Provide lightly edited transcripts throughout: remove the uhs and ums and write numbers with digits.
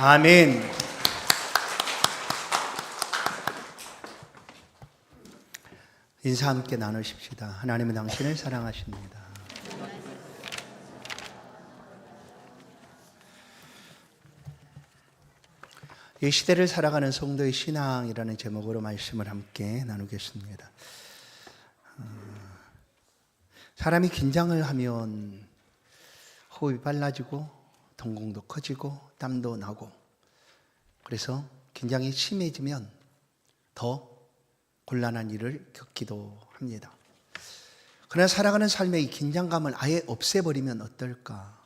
아멘. 인사 함께 나누십시다. 하나님은 당신을 사랑하십니다. 이 시대를 살아가는 성도의 신앙이라는 제목으로 말씀을 함께 나누겠습니다. 사람이 긴장을 하면 호흡이 빨라지고 동공도 커지고 땀도 나고, 그래서 긴장이 심해지면 더 곤란한 일을 겪기도 합니다. 그러나 살아가는 삶의 이 긴장감을 아예 없애버리면 어떨까?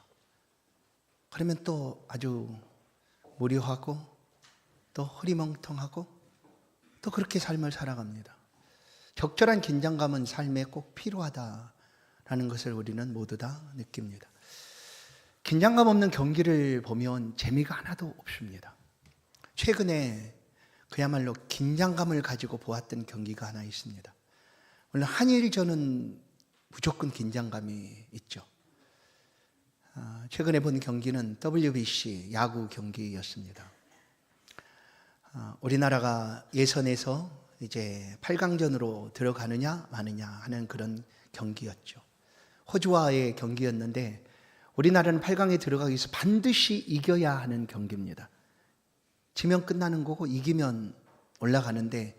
그러면 또 아주 무료하고 또 흐리멍텅하고 또 그렇게 삶을 살아갑니다. 적절한 긴장감은 삶에 꼭 필요하다라는 것을 우리는 모두 다 느낍니다. 긴장감 없는 경기를 보면 재미가 하나도 없습니다. 최근에 그야말로 긴장감을 가지고 보았던 경기가 하나 있습니다. 물론 한일전은 무조건 긴장감이 있죠. 최근에 본 경기는 WBC 야구 경기였습니다. 우리나라가 예선에서 이제 8강전으로 들어가느냐 마느냐 하는 그런 경기였죠. 호주와의 경기였는데 우리나라는 8강에 들어가기 위해서 반드시 이겨야 하는 경기입니다. 지면 끝나는 거고 이기면 올라가는데,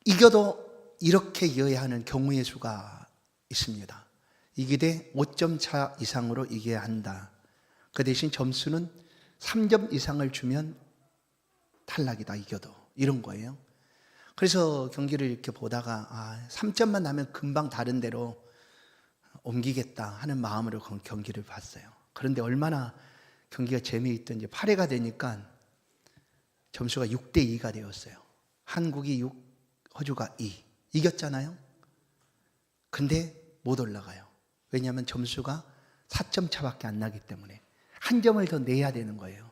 이겨도 이렇게 이겨야 하는 경우의 수가 있습니다. 이기되 5점 차 이상으로 이겨야 한다. 그 대신 점수는 3점 이상을 주면 탈락이다, 이겨도. 이런 거예요. 그래서 경기를 이렇게 보다가 3점만 나면 금방 다른 데로 옮기겠다 하는 마음으로 경기를 봤어요. 그런데 얼마나 경기가 재미있던지 8회가 되니까 점수가 6대2가 되었어요. 한국이 6, 호주가 2. 이겼잖아요. 근데 못 올라가요. 왜냐하면 점수가 4점 차밖에 안 나기 때문에 한 점을 더 내야 되는 거예요.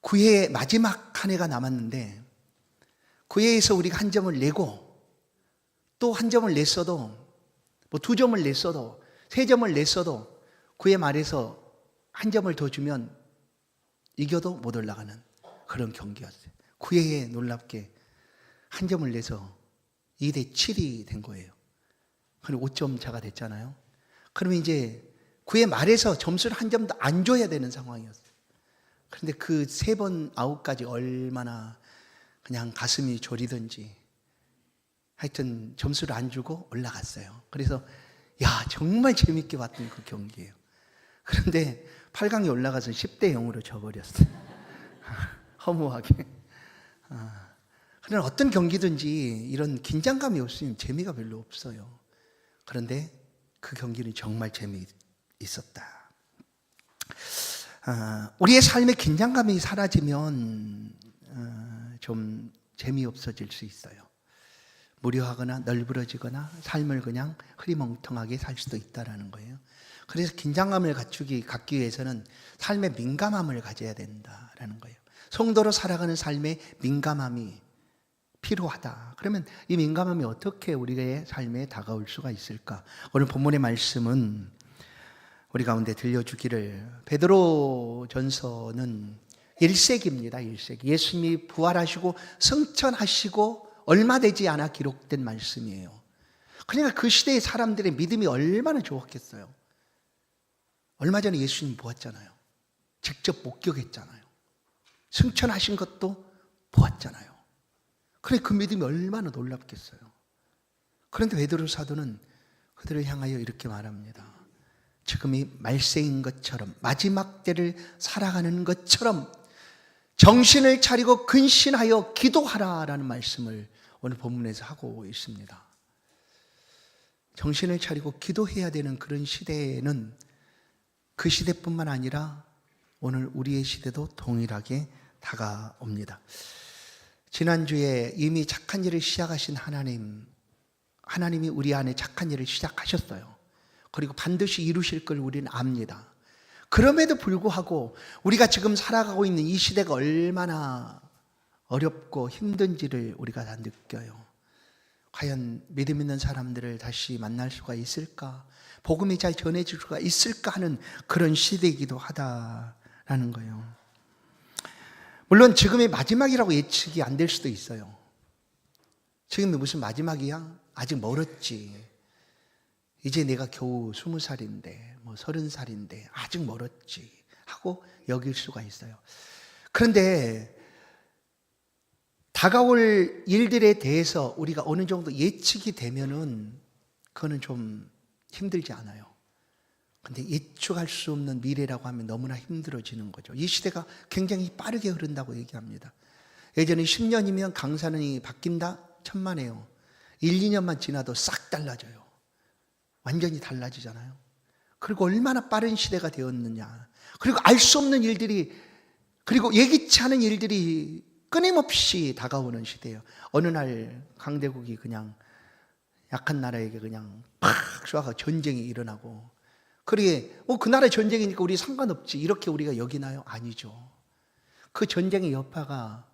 9회 마지막 한 회가 남았는데 9회에서 우리가 한 점을 내고 또 한 점을 냈어도, 뭐 2점을 냈어도 3점을 냈어도 9회 말에서 한 점을 더 주면 이겨도 못 올라가는 그런 경기였어요. 9회에 놀랍게 한 점을 내서 2대7이 된 거예요. 그리고 5점 차가 됐잖아요. 그러면 이제 9회 말에서 점수를 한 점도 안 줘야 되는 상황이었어요. 그런데 그 3번 아웃까지 얼마나 그냥 가슴이 졸이든지 하여튼 점수를 안 주고 올라갔어요. 그래서 정말 재밌게 봤던 그 경기예요. 그런데 8강에 올라가서 10대0으로 져버렸어요. 허무하게. 그러나 어떤 경기든지 이런 긴장감이 없으면 재미가 별로 없어요. 그런데 그 경기는 정말 재미있었다. 우리의 삶에 긴장감이 사라지면 좀 재미없어질 수 있어요. 무료하거나 널브러지거나 삶을 그냥 흐리멍텅하게 살 수도 있다는 거예요. 그래서 긴장감을 갖기 위해서는 삶의 민감함을 가져야 된다는 거예요. 성도로 살아가는 삶에 민감함이 필요하다. 그러면 이 민감함이 어떻게 우리의 삶에 다가올 수가 있을까? 오늘 본문의 말씀은 우리 가운데 들려주기를, 베드로 전서는 1세기입니다. 1세기. 예수님이 부활하시고 승천하시고 얼마 되지 않아 기록된 말씀이에요. 그러니까 그 시대의 사람들의 믿음이 얼마나 좋았겠어요. 얼마 전에 예수님 보았잖아요. 직접 목격했잖아요. 승천하신 것도 보았잖아요. 그래, 그 믿음이 얼마나 놀랍겠어요. 그런데 베드로 사도는 그들을 향하여 이렇게 말합니다. 지금이 말세인 것처럼, 마지막 때를 살아가는 것처럼 정신을 차리고 근신하여 기도하라라는 말씀을 오늘 본문에서 하고 있습니다. 정신을 차리고 기도해야 되는 그런 시대에는 그 시대뿐만 아니라 오늘 우리의 시대도 동일하게 다가옵니다. 지난주에 이미 착한 일을 시작하신 하나님이 우리 안에 착한 일을 시작하셨어요. 그리고 반드시 이루실 걸 우리는 압니다. 그럼에도 불구하고 우리가 지금 살아가고 있는 이 시대가 얼마나 어렵고 힘든지를 우리가 다 느껴요. 과연 믿음 있는 사람들을 다시 만날 수가 있을까? 복음이 잘 전해질 수가 있을까 하는 그런 시대이기도 하다라는 거예요. 물론 지금이 마지막이라고 예측이 안 될 수도 있어요. 지금이 무슨 마지막이야? 아직 멀었지. 이제 내가 겨우 20살인데, 30살인데, 아직 멀었지. 하고 여길 수가 있어요. 그런데 다가올 일들에 대해서 우리가 어느 정도 예측이 되면은 그거는 좀 힘들지 않아요. 근데 예측할 수 없는 미래라고 하면 너무나 힘들어지는 거죠. 이 시대가 굉장히 빠르게 흐른다고 얘기합니다. 예전에 10년이면 강산이 바뀐다? 천만에요. 1, 2년만 지나도 싹 달라져요. 완전히 달라지잖아요. 그리고 얼마나 빠른 시대가 되었느냐. 그리고 알 수 없는 일들이, 그리고 예기치 않은 일들이 끊임없이 다가오는 시대예요. 어느 날 강대국이 그냥 약한 나라에게 그냥 팍 쏘아가 전쟁이 일어나고, 그러게 그 나라의 전쟁이니까 우리 상관없지 이렇게 우리가 여기나요? 아니죠. 그 전쟁의 여파가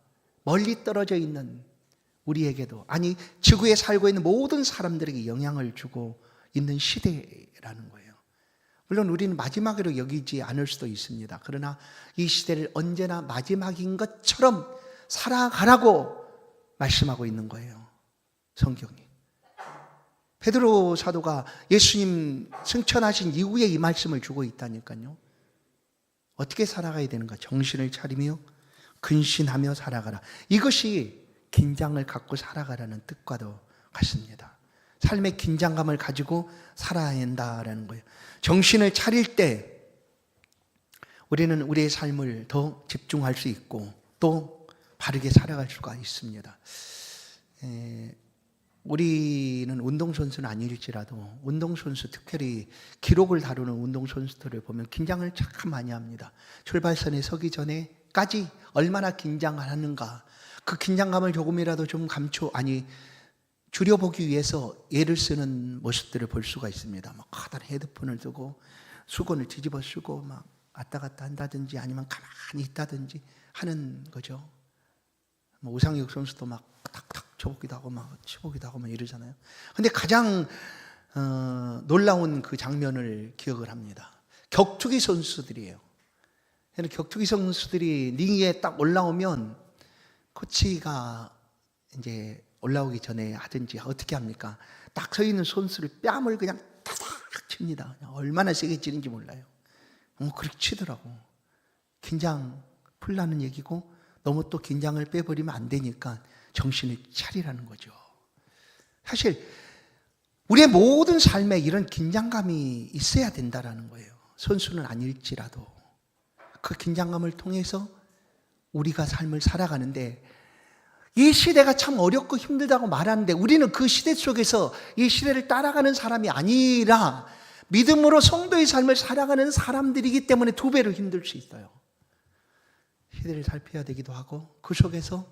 멀리 떨어져 있는 우리에게도, 아니 지구에 살고 있는 모든 사람들에게 영향을 주고 있는 시대라는 거예요. 물론 우리는 마지막으로 여기지 않을 수도 있습니다. 그러나 이 시대를 언제나 마지막인 것처럼 살아가라고 말씀하고 있는 거예요, 성경이. 베드로 사도가 예수님 승천하신 이후에 이 말씀을 주고 있다니까요. 어떻게 살아가야 되는가? 정신을 차리며 근신하며 살아가라. 이것이 긴장을 갖고 살아가라는 뜻과도 같습니다. 삶의 긴장감을 가지고 살아야 한다라는 거예요. 정신을 차릴 때 우리는 우리의 삶을 더 집중할 수 있고 또 바르게 살아갈 수가 있습니다. 우리는 운동선수는 아닐지라도 운동선수, 특별히 기록을 다루는 운동선수들을 보면 긴장을 참 많이 합니다. 출발선에 서기 전에까지 얼마나 긴장을 하는가, 그 긴장감을 조금이라도 좀 줄여보기 위해서 애를 쓰는 모습들을 볼 수가 있습니다. 막 커다란 헤드폰을 두고 수건을 뒤집어 쓰고 막 왔다 갔다 한다든지 아니면 가만히 있다든지 하는 거죠. 우상혁 선수도 막 탁탁 쳐보기도 하고 막 치보기도 하고 막 이러잖아요. 근데 가장 놀라운 그 장면을 기억을 합니다. 격투기 선수들이에요. 격투기 선수들이 링에 딱 올라오면 코치가 이제 올라오기 전에 하든지 어떻게 합니까? 딱 서 있는 선수를 뺨을 그냥 타닥 칩니다. 얼마나 세게 치는지 몰라요. 그렇게 치더라고. 긴장 풀라는 얘기고, 너무 또 긴장을 빼버리면 안 되니까 정신을 차리라는 거죠. 사실 우리의 모든 삶에 이런 긴장감이 있어야 된다라는 거예요. 선수는 아닐지라도 그 긴장감을 통해서 우리가 삶을 살아가는데, 이 시대가 참 어렵고 힘들다고 말하는데 우리는 그 시대 속에서 이 시대를 따라가는 사람이 아니라 믿음으로 성도의 삶을 살아가는 사람들이기 때문에 두 배로 힘들 수 있어요. 시대를 살펴야 되기도 하고 그 속에서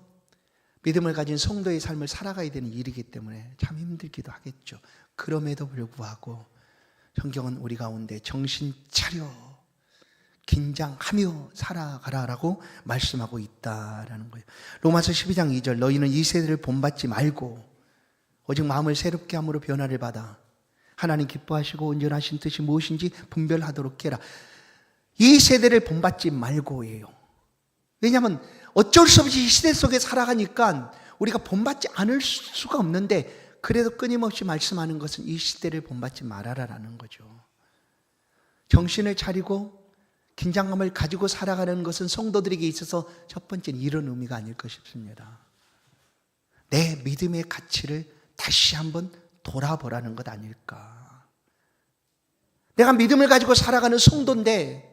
믿음을 가진 성도의 삶을 살아가야 되는 일이기 때문에 참 힘들기도 하겠죠. 그럼에도 불구하고 성경은 우리 가운데 정신 차려 긴장하며 살아가라라고 말씀하고 있다라는 거예요. 로마서 12장 2절, 너희는 이 세대를 본받지 말고 오직 마음을 새롭게 함으로 변화를 받아 하나님 기뻐하시고 온전하신 뜻이 무엇인지 분별하도록 해라. 이 세대를 본받지 말고예요. 왜냐하면 어쩔 수 없이 이 시대 속에 살아가니까 우리가 본받지 않을 수가 없는데, 그래도 끊임없이 말씀하는 것은 이 시대를 본받지 말아라라는 거죠. 정신을 차리고 긴장감을 가지고 살아가는 것은 성도들에게 있어서 첫 번째는 이런 의미가 아닐까 싶습니다. 내 믿음의 가치를 다시 한번 돌아보라는 것 아닐까. 내가 믿음을 가지고 살아가는 성도인데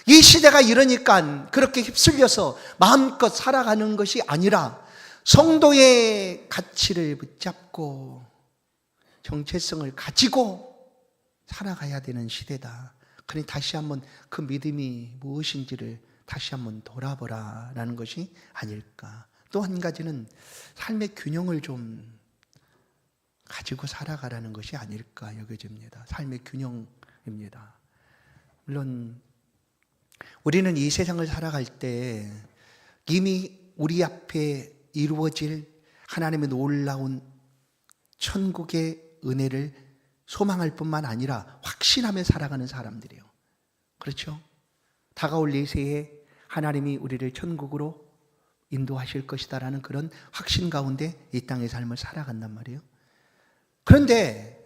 이 시대가 이러니까 그렇게 휩쓸려서 마음껏 살아가는 것이 아니라 성도의 가치를 붙잡고 정체성을 가지고 살아가야 되는 시대다. 그러니 다시 한번 그 믿음이 무엇인지를 다시 한번 돌아보라라는 것이 아닐까. 또 한 가지는 삶의 균형을 좀 가지고 살아가라는 것이 아닐까 여겨집니다. 삶의 균형입니다. 물론 우리는 이 세상을 살아갈 때 이미 우리 앞에 이루어질 하나님의 놀라운 천국의 은혜를 소망할 뿐만 아니라 확신하며 살아가는 사람들이에요. 그렇죠? 다가올 예세에 하나님이 우리를 천국으로 인도하실 것이다라는 그런 확신 가운데 이 땅의 삶을 살아간단 말이에요. 그런데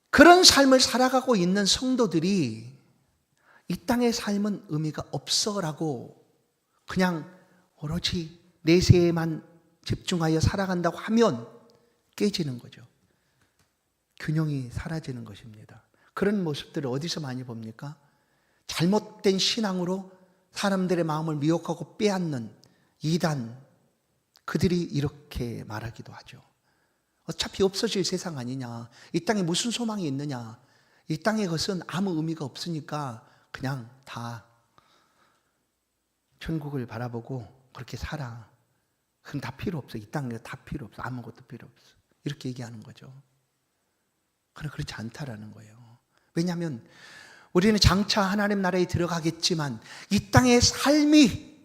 그런 삶을 살아가고 있는 성도들이 이 땅의 삶은 의미가 없어라고 그냥 오로지 내세에만 집중하여 살아간다고 하면 깨지는 거죠. 균형이 사라지는 것입니다. 그런 모습들을 어디서 많이 봅니까? 잘못된 신앙으로 사람들의 마음을 미혹하고 빼앗는 이단, 그들이 이렇게 말하기도 하죠. 어차피 없어질 세상 아니냐, 이 땅에 무슨 소망이 있느냐, 이 땅의 것은 아무 의미가 없으니까 그냥 다 천국을 바라보고 그렇게 살아. 그건 다 필요 없어. 이 땅에 다 필요 없어. 아무것도 필요 없어. 이렇게 얘기하는 거죠. 그러나 그렇지 않다라는 거예요. 왜냐하면 우리는 장차 하나님 나라에 들어가겠지만 이 땅의 삶이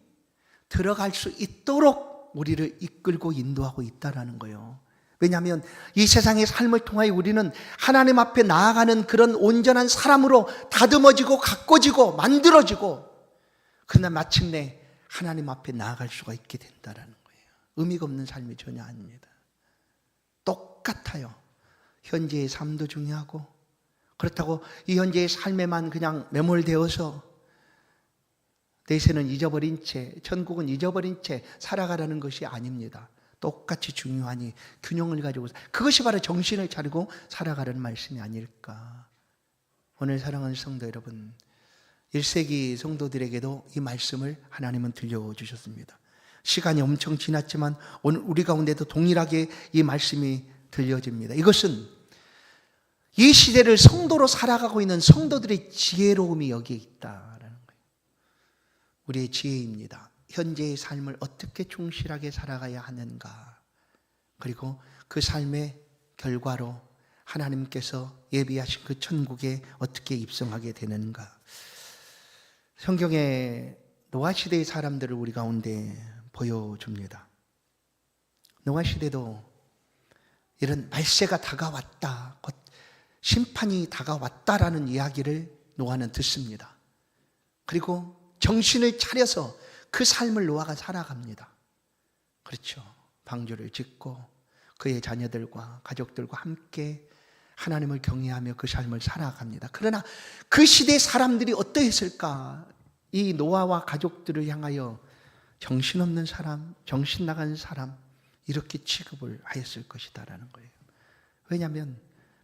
들어갈 수 있도록 우리를 이끌고 인도하고 있다라는 거예요. 왜냐하면 이 세상의 삶을 통하여 우리는 하나님 앞에 나아가는 그런 온전한 사람으로 다듬어지고 가꿔지고 만들어지고, 그러나 마침내 하나님 앞에 나아갈 수가 있게 된다라는 거예요. 의미가 없는 삶이 전혀 아닙니다. 똑같아요. 현재의 삶도 중요하고, 그렇다고 이 현재의 삶에만 그냥 매몰되어서 내세는 잊어버린 채, 천국은 잊어버린 채 살아가라는 것이 아닙니다. 똑같이 중요하니 균형을 가지고, 그것이 바로 정신을 차리고 살아가라는 말씀이 아닐까. 오늘 사랑하는 성도 여러분, 1세기 성도들에게도 이 말씀을 하나님은 들려주셨습니다. 시간이 엄청 지났지만 오늘 우리 가운데도 동일하게 이 말씀이 들려집니다. 이것은 이 시대를 성도로 살아가고 있는 성도들의 지혜로움이 여기에 있다라는 거예요. 우리의 지혜입니다. 현재의 삶을 어떻게 충실하게 살아가야 하는가, 그리고 그 삶의 결과로 하나님께서 예비하신 그 천국에 어떻게 입성하게 되는가. 성경에 노아 시대의 사람들을 우리 가운데 보여줍니다. 노아 시대도 이런 말세가 다가왔다, 곧 심판이 다가왔다라는 이야기를 노아는 듣습니다. 그리고 정신을 차려서 그 삶을 노아가 살아갑니다. 그렇죠. 방주를 짓고 그의 자녀들과 가족들과 함께 하나님을 경외하며 그 삶을 살아갑니다. 그러나 그 시대 사람들이 어떠했을까? 이 노아와 가족들을 향하여 정신없는 사람, 정신 나간 사람, 이렇게 취급을 하였을 것이다라는 거예요. 왜냐하면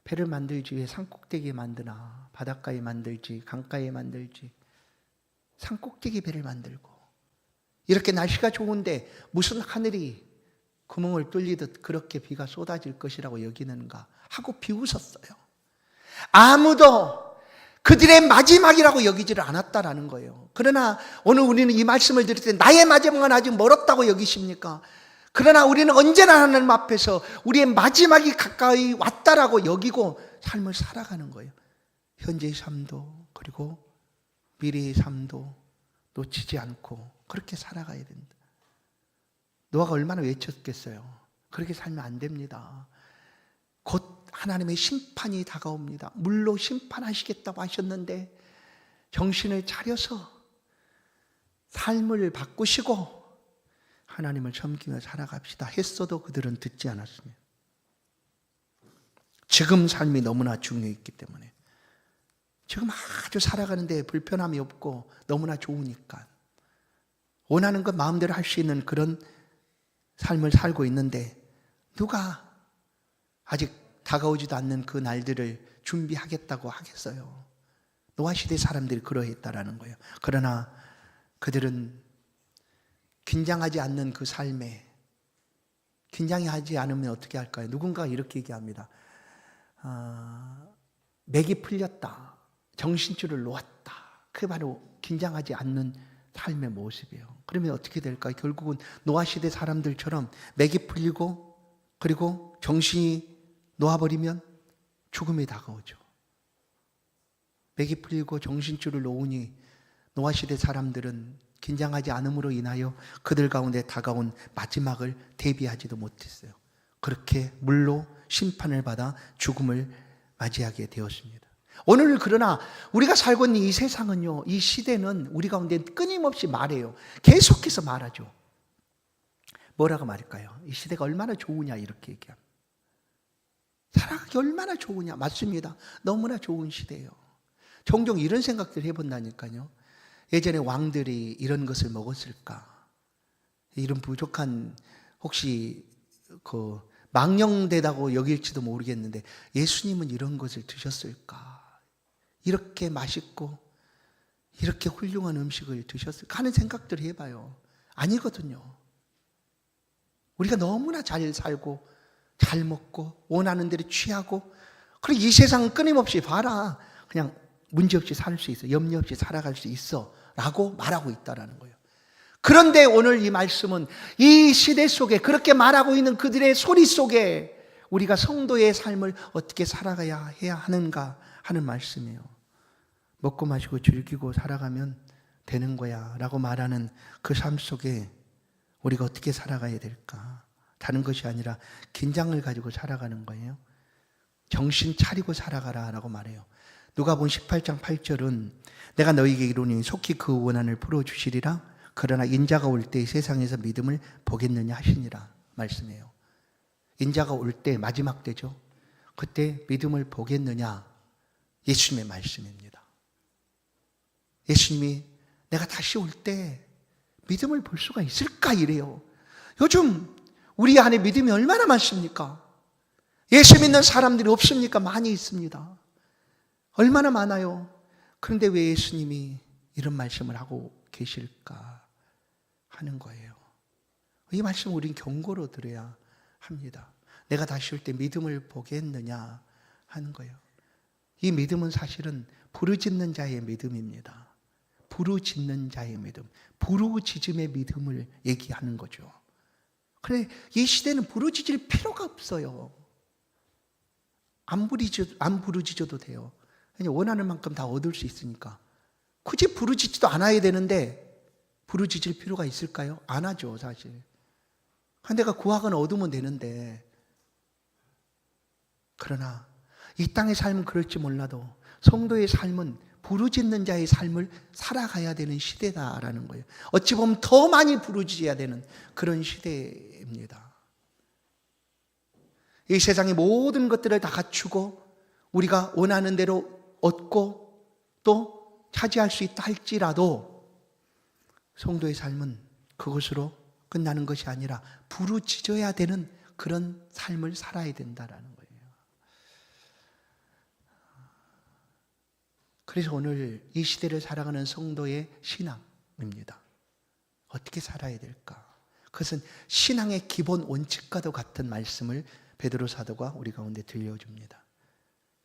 배를 만들지 왜 산꼭대기에 만드나, 바닷가에 만들지, 강가에 만들지, 산꼭대기 배를 만들고, 이렇게 날씨가 좋은데 무슨 하늘이 구멍을 뚫리듯 그렇게 비가 쏟아질 것이라고 여기는가 하고 비웃었어요. 아무도 그들의 마지막이라고 여기지를 않았다라는 거예요. 그러나 오늘 우리는 이 말씀을 들을 때 나의 마지막은 아직 멀었다고 여기십니까? 그러나 우리는 언제나 하나님 앞에서 우리의 마지막이 가까이 왔다라고 여기고 삶을 살아가는 거예요. 현재의 삶도 그리고 미래의 삶도 놓치지 않고 그렇게 살아가야 된다. 노아가 얼마나 외쳤겠어요. 그렇게 살면 안 됩니다. 곧 하나님의 심판이 다가옵니다. 물로 심판하시겠다고 하셨는데 정신을 차려서 삶을 바꾸시고 하나님을 섬기며 살아갑시다 했어도 그들은 듣지 않았습니다. 지금 삶이 너무나 중요했기 때문에, 지금 아주 살아가는데 불편함이 없고 너무나 좋으니까 원하는 것 마음대로 할 수 있는 그런 삶을 살고 있는데, 누가 아직 다가오지도 않는 그 날들을 준비하겠다고 하겠어요? 노아 시대 사람들이 그러했다라는 거예요. 그러나 그들은 긴장하지 않는 그 삶에, 긴장하지 않으면 어떻게 할까요? 누군가가 이렇게 얘기합니다. 맥이 풀렸다, 정신줄을 놓았다. 그게 바로 긴장하지 않는 삶의 모습이에요. 그러면 어떻게 될까요? 결국은 노아 시대 사람들처럼 맥이 풀리고 그리고 정신이 놓아버리면 죽음이 다가오죠. 맥이 풀리고 정신줄을 놓으니 노아 시대 사람들은 긴장하지 않음으로 인하여 그들 가운데 다가온 마지막을 대비하지도 못했어요. 그렇게 물로 심판을 받아 죽음을 맞이하게 되었습니다. 오늘 그러나 우리가 살고 있는 이 세상은요, 이 시대는 우리 가운데 끊임없이 말해요. 계속해서 말하죠. 뭐라고 말할까요? 이 시대가 얼마나 좋으냐 이렇게 얘기합니다. 살아가기 얼마나 좋으냐. 맞습니다. 너무나 좋은 시대예요. 종종 이런 생각들 해본다니까요. 예전에 왕들이 이런 것을 먹었을까? 이런 부족한 혹시 망령되다고 여길지도 모르겠는데 예수님은 이런 것을 드셨을까? 이렇게 맛있고 이렇게 훌륭한 음식을 드셨을까 하는 생각들을 해봐요. 아니거든요. 우리가 너무나 잘 살고 잘 먹고 원하는 대로 취하고, 그리고 이 세상은 끊임없이 봐라, 그냥 문제없이 살 수 있어, 염려 없이 살아갈 수 있어 라고 말하고 있다는 거예요. 그런데 오늘 이 말씀은 이 시대 속에 그렇게 말하고 있는 그들의 소리 속에 우리가 성도의 삶을 어떻게 살아가야 해야 하는가 하는 말씀이에요. 먹고 마시고 즐기고 살아가면 되는 거야 라고 말하는 그 삶 속에 우리가 어떻게 살아가야 될까? 다른 것이 아니라 긴장을 가지고 살아가는 거예요. 정신 차리고 살아가라 라고 말해요. 누가복음 18장 8절은 내가 너희에게 이르노니 속히 그 원한을 풀어주시리라. 그러나 인자가 올 때 세상에서 믿음을 보겠느냐 하시니라 말씀이에요. 인자가 올 때 마지막 때죠. 그때 믿음을 보겠느냐, 예수님의 말씀입니다. 예수님이 내가 다시 올 때 믿음을 볼 수가 있을까 이래요. 요즘 우리 안에 믿음이 얼마나 많습니까? 예수 믿는 사람들이 없습니까? 많이 있습니다. 얼마나 많아요. 그런데 왜 예수님이 이런 말씀을 하고 계실까 하는 거예요. 이 말씀을 우린 경고로 들어야 합니다. 내가 다시 올 때 믿음을 보겠느냐 하는 거예요. 이 믿음은 사실은 부르짖는 자의 믿음입니다. 부르짖는 자의 믿음, 부르짖음의 믿음을 얘기하는 거죠. 그래, 이 시대는 부르짖을 필요가 없어요. 안 부르짖어도 돼요. 그냥 원하는 만큼 다 얻을 수 있으니까. 굳이 부르짖지도 않아야 되는데 부르짖을 필요가 있을까요? 안 하죠, 사실. 내가 구하거나 얻으면 되는데. 그러나 이 땅의 삶은 그럴지 몰라도 성도의 삶은 부르짖는 자의 삶을 살아가야 되는 시대다라는 거예요. 어찌 보면 더 많이 부르짖어야 되는 그런 시대입니다. 이 세상의 모든 것들을 다 갖추고 우리가 원하는 대로 얻고 또 차지할 수 있다 할지라도 성도의 삶은 그것으로 끝나는 것이 아니라 부르짖어야 되는 그런 삶을 살아야 된다라는 거예요. 그래서 오늘 이 시대를 살아가는 성도의 신앙입니다. 어떻게 살아야 될까? 그것은 신앙의 기본 원칙과도 같은 말씀을 베드로 사도가 우리 가운데 들려줍니다.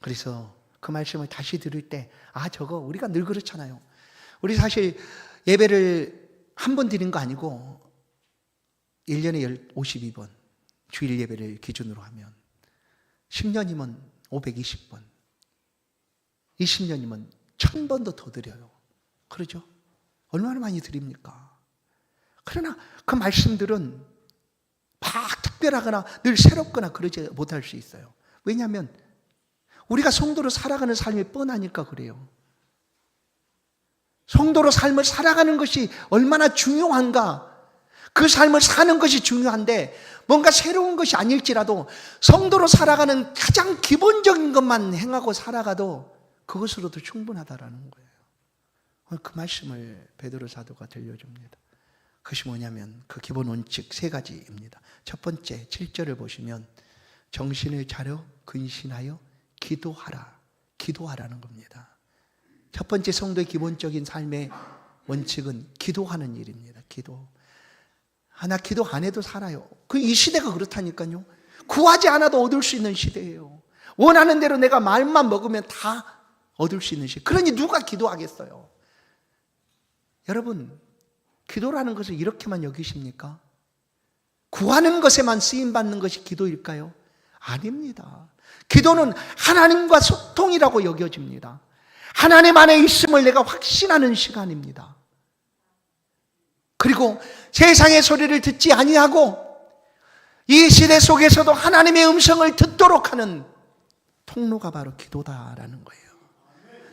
그래서 그 말씀을 다시 들을 때, 저거 우리가 늘 그렇잖아요. 우리 사실 예배를 한 번 드린 거 아니고 1년에 52번 주일 예배를 기준으로 하면 10년이면 520번, 20년이면 1000번도 더 드려요. 그러죠? 얼마나 많이 드립니까? 그러나 그 말씀들은 막 특별하거나 늘 새롭거나 그러지 못할 수 있어요. 왜냐하면 우리가 성도로 살아가는 삶이 뻔하니까 그래요. 성도로 삶을 살아가는 것이 얼마나 중요한가, 그 삶을 사는 것이 중요한데 뭔가 새로운 것이 아닐지라도 성도로 살아가는 가장 기본적인 것만 행하고 살아가도 그것으로도 충분하다라는 거예요. 그 말씀을 베드로 사도가 들려줍니다. 그것이 뭐냐면 그 기본 원칙 3가지입니다. 첫 번째 7절을 보시면 정신을 차려 근신하여 기도하라는 겁니다. 첫 번째 성도의 기본적인 삶의 원칙은 기도하는 일입니다. 나 기도 안 해도 살아요. 이 시대가 그렇다니까요. 구하지 않아도 얻을 수 있는 시대예요. 원하는 대로 내가 마음만 먹으면 다 얻을 수 있는 시대. 그러니 누가 기도하겠어요? 여러분, 기도라는 것을 이렇게만 여기십니까? 구하는 것에만 쓰임받는 것이 기도일까요? 아닙니다. 기도는 하나님과 소통이라고 여겨집니다. 하나님 안에 있음을 내가 확신하는 시간입니다. 그리고 세상의 소리를 듣지 아니하고 이 시대 속에서도 하나님의 음성을 듣도록 하는 통로가 바로 기도다라는 거예요.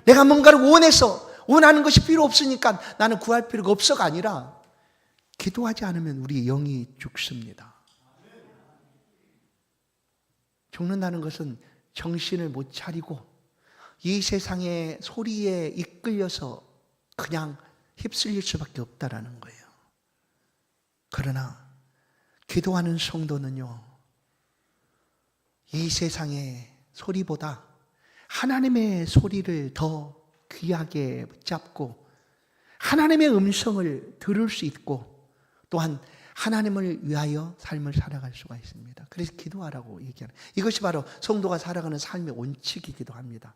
내가 뭔가를 원해서 원하는 것이 필요 없으니까 나는 구할 필요가 없어가 아니라 기도하지 않으면 우리 영이 죽습니다. 죽는다는 것은 정신을 못 차리고 이 세상의 소리에 이끌려서 그냥 휩쓸릴 수밖에 없다라는 거예요. 그러나 기도하는 성도는요, 이 세상의 소리보다 하나님의 소리를 더 귀하게 붙잡고 하나님의 음성을 들을 수 있고 또한 하나님을 위하여 삶을 살아갈 수가 있습니다. 그래서 기도하라고 얘기하는, 이것이 바로 성도가 살아가는 삶의 원칙이기도 합니다.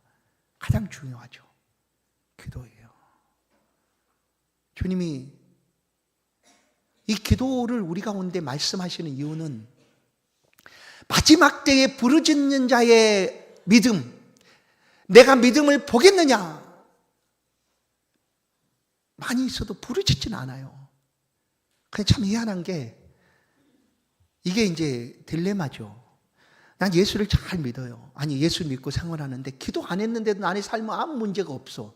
가장 중요하죠. 기도예요. 주님이 이 기도를 우리 가운데 말씀하시는 이유는 마지막 때에 부르짖는 자의 믿음, 내가 믿음을 보겠느냐, 많이 있어도 부르짖지는 않아요. 그냥 참 희한한 게, 이게 이제 딜레마죠. 난 예수를 잘 믿어요. 아니, 예수 믿고 생활하는데 기도 안 했는데도 나의 삶은 아무 문제가 없어.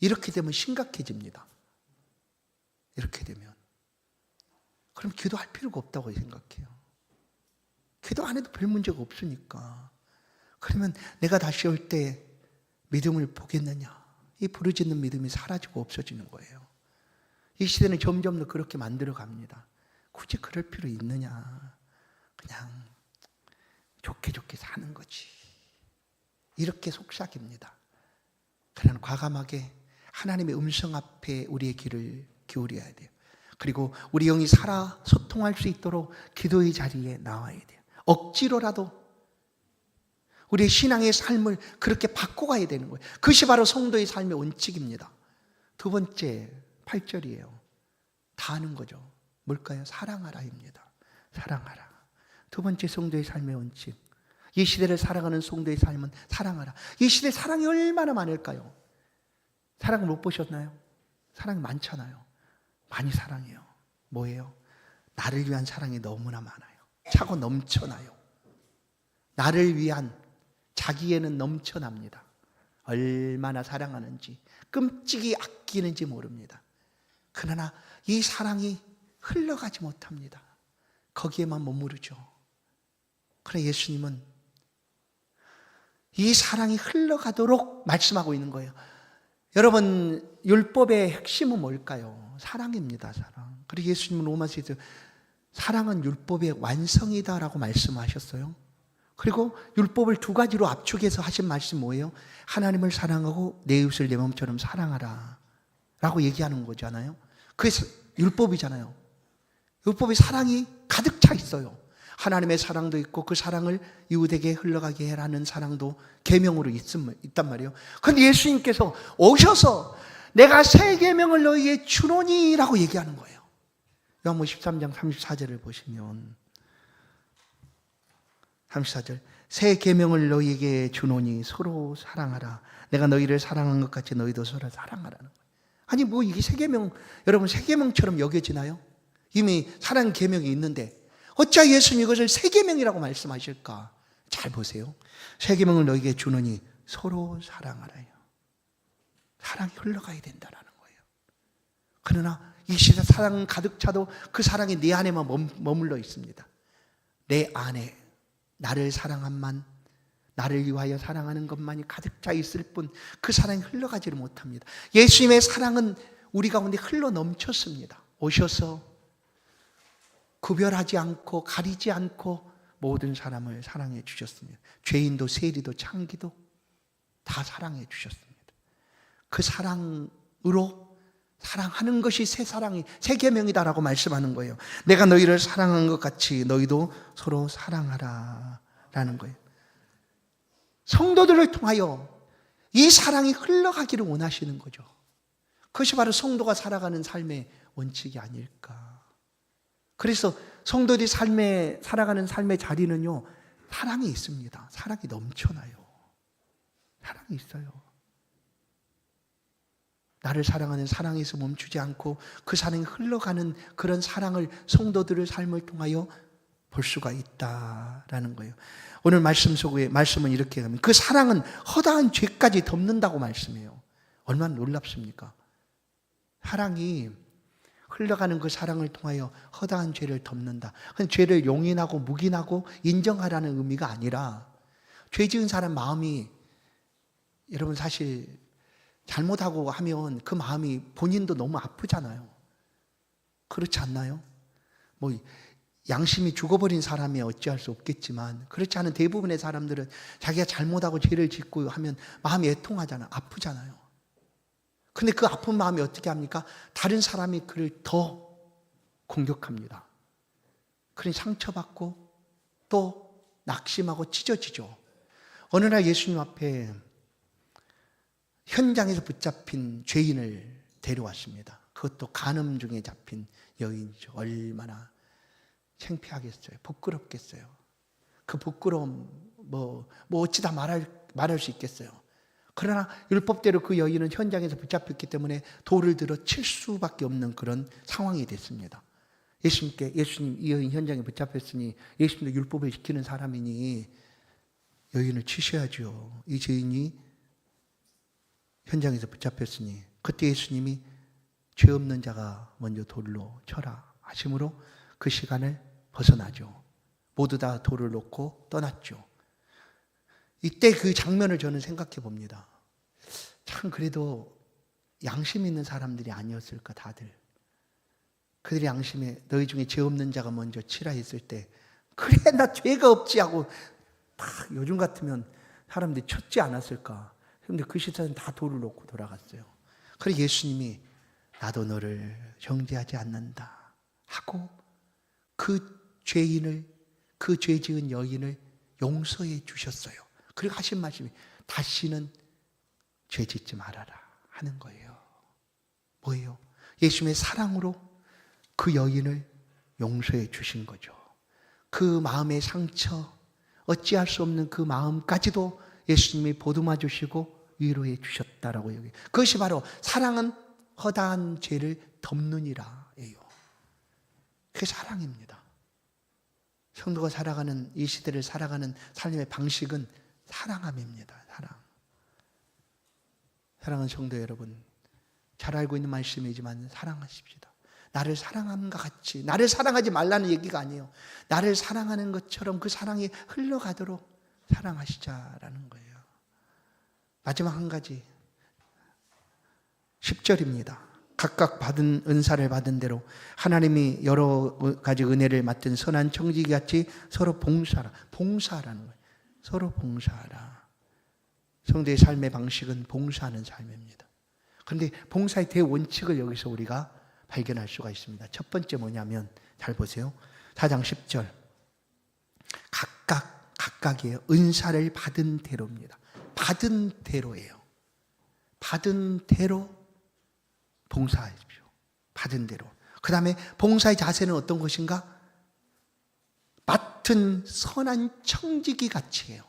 이렇게 되면 심각해집니다. 이렇게 되면 그럼 기도할 필요가 없다고 생각해요. 기도 안 해도 별 문제가 없으니까. 그러면 내가 다시 올 때 믿음을 보겠느냐, 이 부르짖는 믿음이 사라지고 없어지는 거예요. 이 시대는 점점 더 그렇게 만들어 갑니다. 굳이 그럴 필요 있느냐, 그냥 좋게 좋게 사는 거지, 이렇게 속삭입니다. 그러나 과감하게 하나님의 음성 앞에 우리의 귀를 기울여야 돼요. 그리고 우리 영이 살아 소통할 수 있도록 기도의 자리에 나와야 돼요. 억지로라도 우리의 신앙의 삶을 그렇게 바꿔가야 되는 거예요. 그것이 바로 성도의 삶의 원칙입니다. 두 번째 8절이에요. 다 아는 거죠. 뭘까요? 사랑하라입니다. 사랑하라. 두 번째 성도의 삶의 원칙. 이 시대를 살아가는 성도의 삶은 사랑하라. 이 시대 사랑이 얼마나 많을까요? 사랑 못 보셨나요? 사랑이 많잖아요. 많이 사랑해요. 뭐예요? 나를 위한 사랑이 너무나 많아요. 차고 넘쳐나요. 나를 위한 자기에는 넘쳐납니다. 얼마나 사랑하는지, 끔찍이 아끼는지 모릅니다. 그러나 이 사랑이 흘러가지 못합니다. 거기에만 머무르죠. 그러나 예수님은 이 사랑이 흘러가도록 말씀하고 있는 거예요. 여러분, 율법의 핵심은 뭘까요? 사랑입니다. 사랑. 그리고 예수님은 로마서에서 사랑은 율법의 완성이다라고 말씀하셨어요. 그리고 율법을 두 가지로 압축해서 하신 말씀이 뭐예요? 하나님을 사랑하고 내 이웃을 내 몸처럼 사랑하라 라고 얘기하는 거잖아요. 그게 율법이잖아요. 율법의 사랑이 가득 차 있어요. 하나님의 사랑도 있고 그 사랑을 이웃에게 흘러가게 해라는 사랑도 계명으로 있단 말이에요. 그런데 예수님께서 오셔서 내가 새 계명을 너희에게 주노니 라고 얘기하는 거예요. 요한복음 13장 34절을 보시면 34절, 새 계명을 너희에게 주노니 서로 사랑하라. 내가 너희를 사랑한 것 같이 너희도 서로 사랑하라는 거예요. 아니 뭐 이게 새 계명, 여러분 새 계명처럼 여겨지나요? 이미 사랑 계명이 있는데 어찌 예수님 이것을 새 계명이라고 말씀하실까? 잘 보세요. 새 계명을 너희에게 주노니 서로 사랑하라요. 사랑이 흘러가야 된다는 거예요. 그러나 이 시대 사랑 가득 차도 그 사랑이 내 안에만 머물러 있습니다. 내 안에 나를 사랑함만, 나를 위하여 사랑하는 것만이 가득 차 있을 뿐 그 사랑이 흘러가지를 못합니다. 예수님의 사랑은 우리 가운데 흘러 넘쳤습니다. 오셔서 구별하지 않고 가리지 않고 모든 사람을 사랑해 주셨습니다. 죄인도 세리도 창기도 다 사랑해 주셨습니다. 그 사랑으로 사랑하는 것이 새 사랑이, 새 계명이다라고 말씀하는 거예요. 내가 너희를 사랑한 것 같이 너희도 서로 사랑하라라는 거예요. 성도들을 통하여 이 사랑이 흘러가기를 원하시는 거죠. 그것이 바로 성도가 살아가는 삶의 원칙이 아닐까. 그래서 성도들이 살아가는 삶의 자리는요, 사랑이 있습니다. 사랑이 넘쳐나요. 사랑이 있어요. 나를 사랑하는 사랑에서 멈추지 않고 그 사랑이 흘러가는 그런 사랑을 성도들의 삶을 통하여 볼 수가 있다라는 거예요. 오늘 말씀 속에 말씀은 이렇게 하면 그 사랑은 허다한 죄까지 덮는다고 말씀해요. 얼마나 놀랍습니까? 사랑이 흘러가는 그 사랑을 통하여 허다한 죄를 덮는다. 그건 죄를 용인하고 묵인하고 인정하라는 의미가 아니라, 죄 지은 사람 마음이, 여러분 사실 잘못하고 하면 그 마음이 본인도 너무 아프잖아요. 그렇지 않나요? 뭐 양심이 죽어버린 사람이 어찌할 수 없겠지만, 그렇지 않은 대부분의 사람들은 자기가 잘못하고 죄를 짓고 하면 마음이 애통하잖아요. 아프잖아요. 근데 그 아픈 마음이 어떻게 합니까? 다른 사람이 그를 더 공격합니다. 그러니 상처받고 또 낙심하고 찢어지죠. 어느 날 예수님 앞에 현장에서 붙잡힌 죄인을 데려왔습니다. 그것도 간음 중에 잡힌 여인이죠. 얼마나 창피하겠어요. 부끄럽겠어요. 그 부끄러움 뭐 어찌다 말할 수 있겠어요. 그러나 율법대로 그 여인은 현장에서 붙잡혔기 때문에 돌을 들어 칠 수밖에 없는 그런 상황이 됐습니다. 예수님 이 여인 현장에 붙잡혔으니 예수님도 율법을 지키는 사람이니 여인을 치셔야죠. 이 죄인이 현장에서 붙잡혔으니, 그때 예수님이 죄 없는 자가 먼저 돌로 쳐라 하심으로 그 시간을 벗어나죠. 모두 다 돌을 놓고 떠났죠. 이때 그 장면을 저는 생각해 봅니다. 참 그래도 양심 있는 사람들이 아니었을까 다들. 그들의 양심에 너희 중에 죄 없는 자가 먼저 치라 했을 때, 그래 나 죄가 없지 하고 막 요즘 같으면 사람들이 쳤지 않았을까. 그런데 그 시선은 다 돌을 놓고 돌아갔어요. 그래 예수님이 나도 너를 정죄하지 않는다 하고 그 죄인을, 그 죄 지은 여인을 용서해 주셨어요. 그리고 하신 말씀이 다시는 죄 짓지 말아라 하는 거예요. 뭐예요? 예수님의 사랑으로 그 여인을 용서해 주신 거죠. 그 마음의 상처, 어찌할 수 없는 그 마음까지도 예수님이 보듬어 주시고 위로해 주셨다라고 여기. 그것이 바로 사랑은 허다한 죄를 덮느니라예요. 그게 사랑입니다. 성도가 살아가는 이 시대를 살아가는 삶의 방식은 사랑함입니다. 사랑은 성도 여러분, 잘 알고 있는 말씀이지만 사랑하십시다. 나를 사랑함과 같이, 나를 사랑하지 말라는 얘기가 아니에요. 나를 사랑하는 것처럼 그 사랑이 흘러가도록 사랑하시자라는 거예요. 마지막 한 가지, 10절입니다. 각각 받은 은사를 받은 대로 하나님이 여러 가지 은혜를 맡은 선한 청지기같이 서로 봉사하라. 봉사하라는 거예요. 서로 봉사하라. 성도의 삶의 방식은 봉사하는 삶입니다. 그런데 봉사의 대원칙을 여기서 우리가 발견할 수가 있습니다. 첫 번째 뭐냐면, 잘 보세요. 4장 10절. 각각이에요. 은사를 받은 대로입니다. 받은 대로예요. 받은 대로 봉사하십시오. 받은 대로. 그 다음에 봉사의 자세는 어떤 것인가? 맡은 선한 청지기 같이 해요.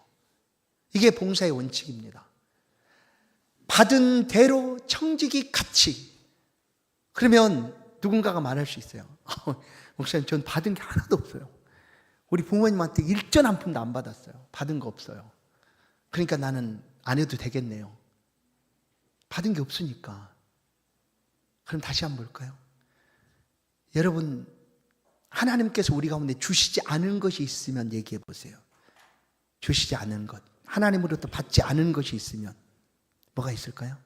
이게 봉사의 원칙입니다. 받은 대로 청지기 같이. 그러면 누군가가 말할 수 있어요. 목사님, 전 받은 게 하나도 없어요. 우리 부모님한테 일전 한 푼도 안 받았어요. 받은 거 없어요. 그러니까 나는 안 해도 되겠네요. 받은 게 없으니까. 그럼 다시 한번 볼까요? 여러분, 하나님께서 우리 가운데 주시지 않은 것이 있으면 얘기해 보세요. 주시지 않은 것, 하나님으로부터 받지 않은 것이 있으면 뭐가 있을까요?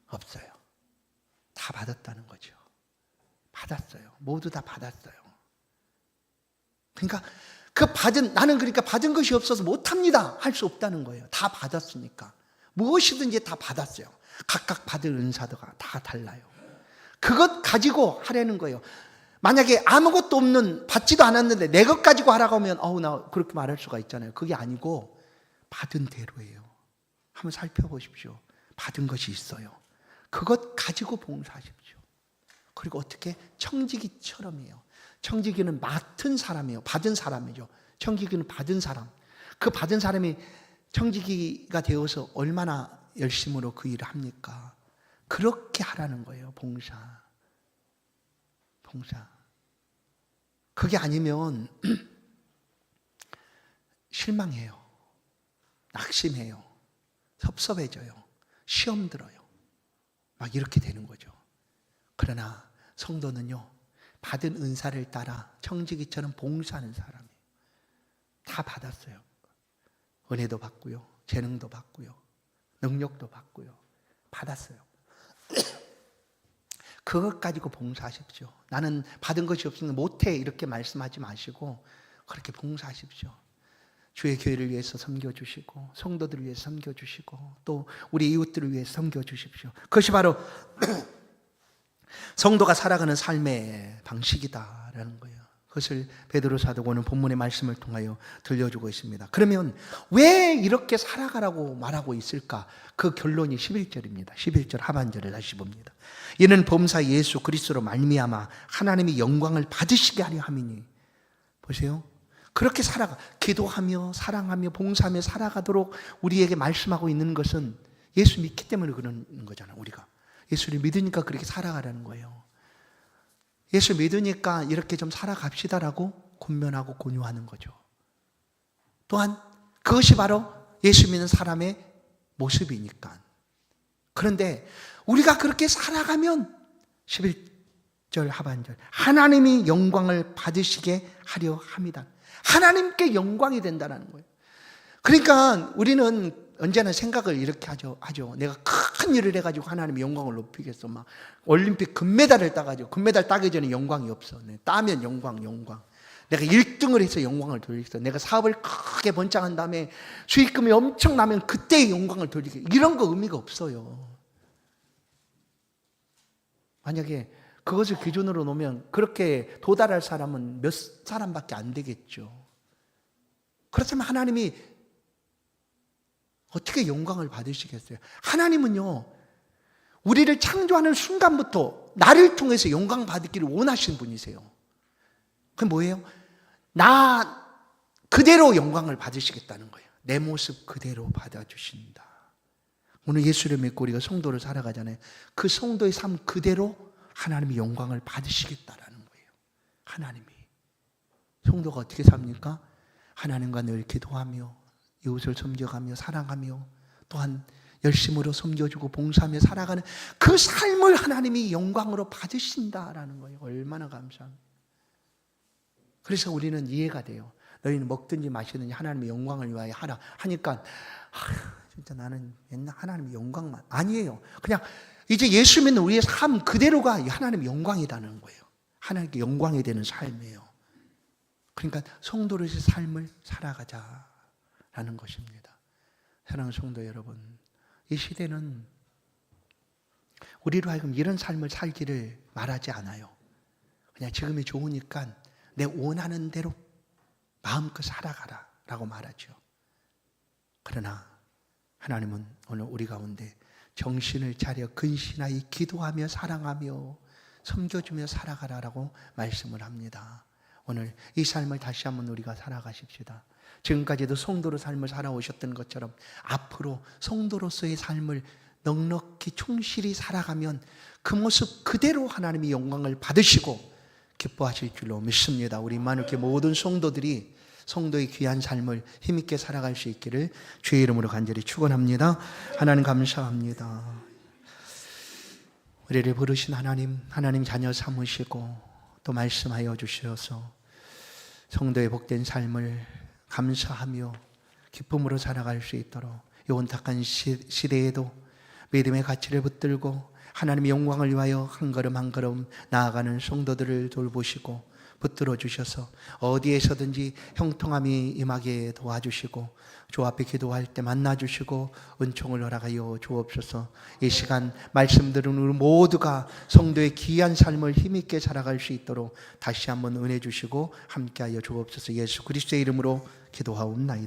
없어요. 다 받았다는 거죠. 받았어요. 모두 다 받았어요. 그러니까 나는 그러니까 받은 것이 없어서 못합니다 할 수 없다는 거예요. 다 받았으니까. 무엇이든지 다 받았어요. 각각 받을 은사도가 다 달라요. 그것 가지고 하라는 거예요. 만약에 아무것도 없는, 받지도 않았는데 내 것 가지고 하라고 하면 나 그렇게 말할 수가 있잖아요. 그게 아니고 받은 대로예요. 한번 살펴보십시오. 받은 것이 있어요. 그것 가지고 봉사하십시오. 그리고 어떻게? 청지기처럼이에요. 청지기는 맡은 사람이에요. 받은 사람이죠. 청지기는 받은 사람. 그 받은 사람이 청지기가 되어서 얼마나 열심으로 그 일을 합니까? 그렇게 하라는 거예요. 봉사. 그게 아니면 실망해요. 낙심해요. 섭섭해져요. 시험 들어요. 막 이렇게 되는 거죠. 그러나 성도는요, 받은 은사를 따라 청지기처럼 봉사하는 사람이에요. 다 받았어요. 은혜도 받고요, 재능도 받고요, 능력도 받고요. 받았어요. 그것 가지고 봉사하십시오. 나는 받은 것이 없으면 못해 이렇게 말씀하지 마시고 그렇게 봉사하십시오. 주의 교회를 위해서 섬겨주시고 성도들을 위해서 섬겨주시고 또 우리 이웃들을 위해서 섬겨주십시오. 그것이 바로 성도가 살아가는 삶의 방식이다라는 거예요. 그것을 베드로 사도가 오늘 본문의 말씀을 통하여 들려주고 있습니다. 그러면 왜 이렇게 살아가라고 말하고 있을까? 그 결론이 11절입니다. 11절 하반절을 다시 봅니다. 이는 범사 예수 그리스도로 말미암아 하나님이 영광을 받으시게 하려 함이니. 보세요. 그렇게 살아가, 기도하며 사랑하며 봉사하며 살아가도록 우리에게 말씀하고 있는 것은 예수 믿기 때문에 그러는 거잖아요. 우리가 예수를 믿으니까 그렇게 살아가라는 거예요. 예수 믿으니까 이렇게 좀 살아갑시다라고 권면하고 권유하는 거죠. 또한 그것이 바로 예수 믿는 사람의 모습이니까. 그런데 우리가 그렇게 살아가면 11절 하반절 하나님이 영광을 받으시게 하려 합니다. 하나님께 영광이 된다는 거예요. 그러니까 우리는 언제나 생각을 이렇게 하죠. 내가 큰 일을 해가지고 하나님의 영광을 높이겠어. 막 올림픽 금메달을 따가지고, 금메달 따기 전에 영광이 없어. 따면 영광. 내가 1등을 해서 영광을 돌리겠어. 내가 사업을 크게 번창한 다음에 수익금이 엄청 나면 그때의 영광을 돌리겠어. 이런 거 의미가 없어요. 만약에 그것을 기준으로 놓으면 그렇게 도달할 사람은 몇 사람밖에 안 되겠죠. 그렇다면 하나님이 어떻게 영광을 받으시겠어요? 하나님은요, 우리를 창조하는 순간부터 나를 통해서 영광 받기를 원하시는 분이세요. 그게 뭐예요? 나 그대로 영광을 받으시겠다는 거예요. 내 모습 그대로 받아주신다. 오늘 예수를 믿고 우리가 성도를 살아가잖아요. 그 성도의 삶 그대로 하나님이 영광을 받으시겠다라는 거예요. 하나님이. 성도가 어떻게 삽니까? 하나님과 늘 기도하며 이웃을 섬겨가며 사랑하며 또한 열심으로 섬겨주고 봉사하며 살아가는 그 삶을 하나님이 영광으로 받으신다라는 거예요. 얼마나 감사합니다. 그래서 우리는 이해가 돼요. 너희는 먹든지 마시든지 하나님의 영광을 위하여 하라 하니까 진짜 나는 맨날 하나님의 영광만. 아니에요. 그냥 이제 예수 믿는 우리의 삶 그대로가 하나님의 영광이라는 거예요. 하나님께 영광이 되는 삶이에요. 그러니까 성도로의 삶을 살아가자라는 것입니다. 사랑하는 성도 여러분, 이 시대는 우리로 하여금 이런 삶을 살기를 말하지 않아요. 그냥 지금이 좋으니까 내 원하는 대로 마음껏 살아가라 라고 말하죠. 그러나 하나님은 오늘 우리 가운데 정신을 차려 근신하여 기도하며 사랑하며 섬겨주며 살아가라라고 말씀을 합니다. 오늘 이 삶을 다시 한번 우리가 살아가십시다. 지금까지도 성도로 삶을 살아오셨던 것처럼 앞으로 성도로서의 삶을 넉넉히 충실히 살아가면 그 모습 그대로 하나님이 영광을 받으시고 기뻐하실 줄로 믿습니다. 우리 만국의 모든 성도들이 성도의 귀한 삶을 힘있게 살아갈 수 있기를 주의 이름으로 간절히 축원합니다. 하나님 감사합니다. 우리를 부르신 하나님 자녀 삼으시고 또 말씀하여 주셔서 성도의 복된 삶을 감사하며 기쁨으로 살아갈 수 있도록 이 온탁한 시대에도 믿음의 가치를 붙들고 하나님의 영광을 위하여 한 걸음 한 걸음 나아가는 성도들을 돌보시고 붙들어 주셔서 어디에서든지 형통함이 임하게 도와주시고 주 앞에 기도할 때 만나주시고 은총을 허락하여 주옵소서. 이 시간 말씀 들은 우리 모두가 성도의 귀한 삶을 힘있게 살아갈 수 있도록 다시 한번 은혜 주시고 함께하여 주옵소서. 예수 그리스도의 이름으로 기도하옵나이다.